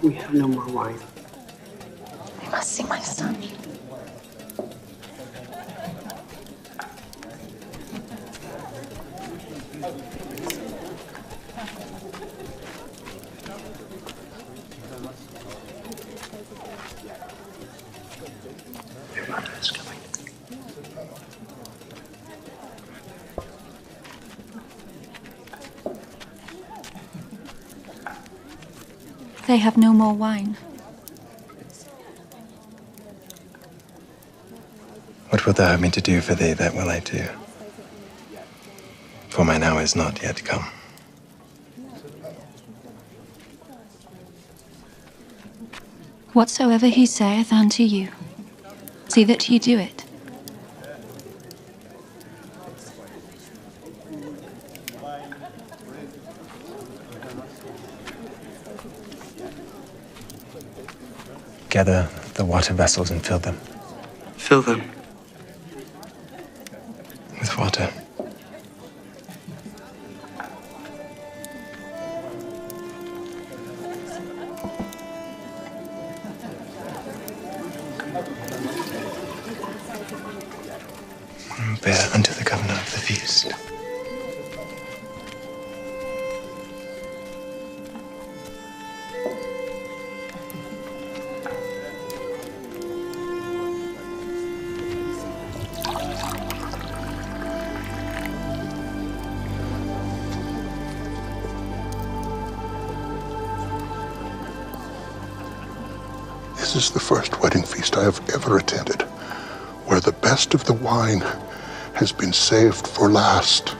We have no more wine. I must see my son. Your mother is coming. They have no more wine. What wilt thou have me to do for thee, that will I do. For mine hour is not yet come. Whatsoever he saith unto you, see that ye do it. Gather the water vessels and fill them. Fill them. With water. And bear unto the governor of the feast. This is the first wedding feast I have ever attended, where the best of the wine has been saved for last.